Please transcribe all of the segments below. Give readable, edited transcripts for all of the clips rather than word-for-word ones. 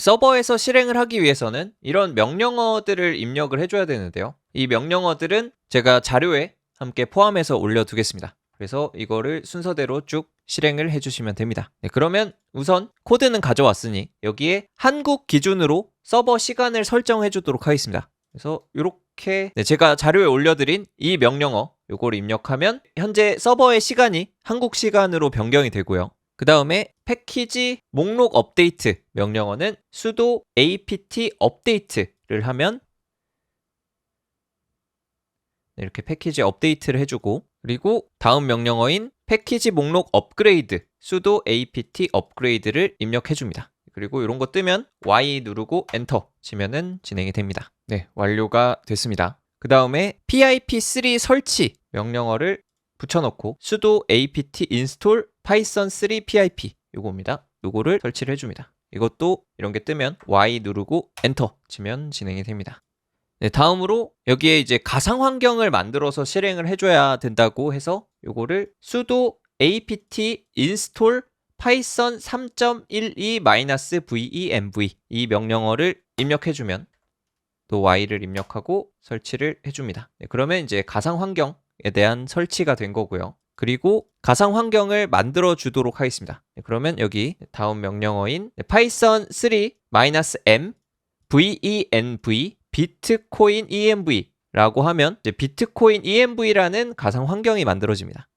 서버에서 실행을 하기 위해서는 이런 명령어들을 입력을 해줘야 되는데요. 이 명령어들은 제가 자료에 함께 포함해서 올려두겠습니다. 그래서 이거를 순서대로 쭉 실행을 해주시면 됩니다. 네, 그러면 우선 코드는 가져왔으니 여기에 한국 기준으로 서버 시간을 설정해 주도록 하겠습니다. 그래서 이렇게 제가 자료에 올려드린 이 명령어 요걸 입력하면 현재 서버의 시간이 한국 시간으로 변경이 되고요. 그 다음에 패키지 목록 업데이트 명령어는 sudo apt update를 하면 이렇게 패키지 업데이트를 해주고, 그리고 다음 명령어인 패키지 목록 업그레이드 sudo apt upgrade를 입력해줍니다. 그리고 이런 거 뜨면 Y 누르고 엔터 치면은 진행이 됩니다. 네, 완료가 됐습니다. 그 다음에 pip3 설치 명령어를 붙여놓고 sudo apt install python 3 pip 요겁니다. 요거를 설치를 해줍니다. 이것도 이런 게 뜨면 Y 누르고 엔터 치면 진행이 됩니다. 네, 다음으로 여기에 이제 가상 환경을 만들어서 실행을 해줘야 된다고 해서 요거를 sudo apt install python 3.12-venv 이 명령어를 입력해주면 또 Y를 입력하고 설치를 해줍니다. 네, 그러면 이제 가상 환경에 대한 설치가 된 거고요. 그리고 가상 환경을 만들어 주도록 하겠습니다. 네, 그러면 여기 다음 명령어인 python 3-m venv 비트코인 env 라고 하면 이제 비트코인 env라는 가상 환경이 만들어집니다.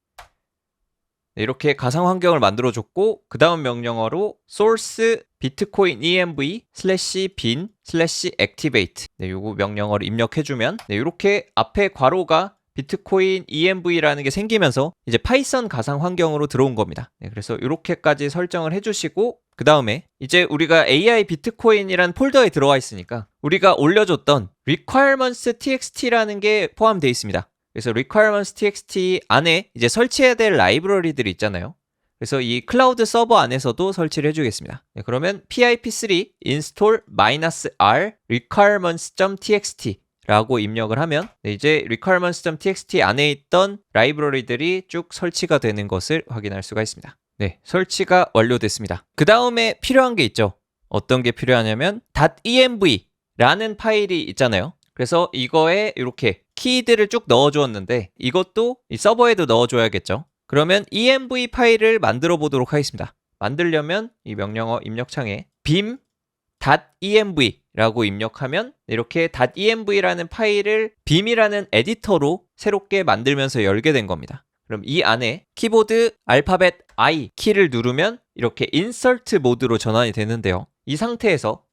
네, 이렇게 가상 환경을 만들어줬고, 그 다음 명령어로 source 비트코인 env /bin /activate 요거 명령어를 입력해주면 이렇게 앞에 괄호가 비트코인 env라는 게 생기면서 이제 파이썬 가상 환경으로 들어온 겁니다. 네, 그래서 이렇게까지 설정을 해주시고, 그 다음에 이제 우리가 AI 비트코인이란 폴더에 들어와 있으니까 우리가 올려줬던 requirements txt라는 게 포함되어 있습니다. 그래서 requirements txt 안에 이제 설치해야 될 라이브러리들이 있잖아요. 그래서 이 클라우드 서버 안에서도 설치를 해주겠습니다. 네, 그러면 pip3 install -r requirements.txt 라고 입력을 하면 이제 requirements.txt 안에 있던 라이브러리들이 쭉 설치가 되는 것을 확인할 수가 있습니다. 네, 설치가 완료됐습니다. 그 다음에 필요한 게 있죠. 어떤 게 필요하냐면 .env라는 파일이 있잖아요. 그래서 이거에 이렇게 키들을 쭉 넣어주었는데 이것도 이 서버에도 넣어줘야겠죠. 그러면 env 파일을 만들어 보도록 하겠습니다. 만들려면 이 명령어 입력창에 beam.env라고 입력하면 이렇게 .env라는 파일을 beam이라는 에디터로 새롭게 만들면서 열게 된 겁니다. 그럼 이 안에 키보드 알파벳 I 키를 누르면 이렇게 insert 모드로 전환이 되는데요. 이 상태에서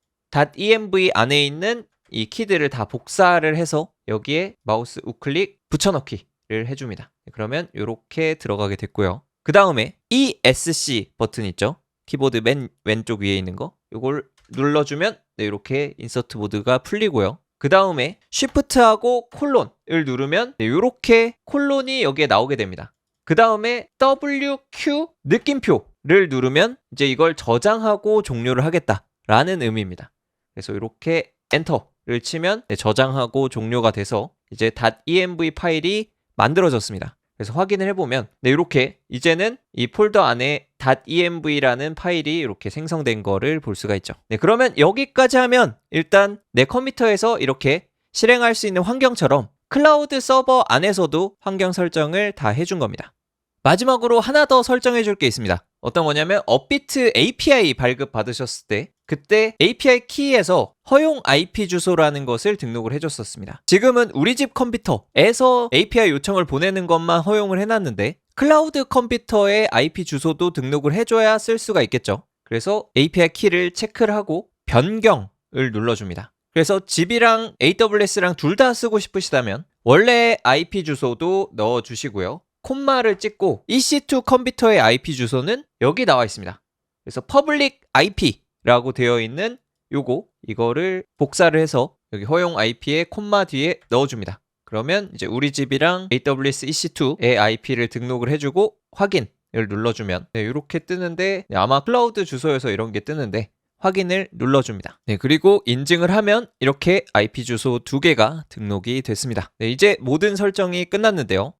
.env 안에 있는 이 키들을 다 복사를 해서 여기에 마우스 우클릭 붙여넣기를 해줍니다. 그러면 이렇게 들어가게 됐고요. 그 다음에 ESC 버튼 있죠? 키보드 맨 왼쪽 위에 있는 거 이걸 눌러주면 이렇게 인서트 모드가 풀리고요. 그 다음에 Shift하고 콜론을 누르면 이렇게 콜론이 여기에 나오게 됩니다. 그 다음에 WQ 느낌표를 누르면 이제 이걸 저장하고 종료를 하겠다라는 의미입니다. 그래서 이렇게 엔터를 치면 저장하고 종료가 돼서 이제 .env 파일이 만들어졌습니다. 그래서 확인을 해보면 이렇게 이제는 이 폴더 안에 .env라는 파일이 이렇게 생성된 거를 볼 수가 있죠. 네, 그러면 여기까지 하면 일단 내 컴퓨터에서 이렇게 실행할 수 있는 환경처럼 클라우드 서버 안에서도 환경 설정을 다 해준 겁니다. 마지막으로 하나 더 설정해 줄 게 있습니다. 어떤 거냐면 업비트 API 발급 받으셨을 때 그때 API 키에서 허용 IP 주소라는 것을 등록을 해줬었습니다. 지금은 우리 집 컴퓨터에서 API 요청을 보내는 것만 허용을 해놨는데 클라우드 컴퓨터의 IP 주소도 등록을 해줘야 쓸 수가 있겠죠. 그래서 API 키를 체크를 하고 변경을 눌러줍니다. 그래서 집이랑 AWS랑 둘 다 쓰고 싶으시다면 원래 IP 주소도 넣어주시고요. 콤마를 찍고 EC2 컴퓨터의 IP 주소는 여기 나와 있습니다. 그래서 public IP라고 되어 있는 이거를 복사를 해서 여기 허용 IP에 콤마 뒤에 넣어줍니다. 그러면 이제 우리 집이랑 AWS EC2의 IP를 등록을 해주고 확인을 눌러주면 이렇게 뜨는데 아마 클라우드 주소여서 이런 게 뜨는데 확인을 눌러줍니다. 네, 그리고 인증을 하면 이렇게 IP 주소 2개가 등록이 됐습니다. 네, 이제 모든 설정이 끝났는데요.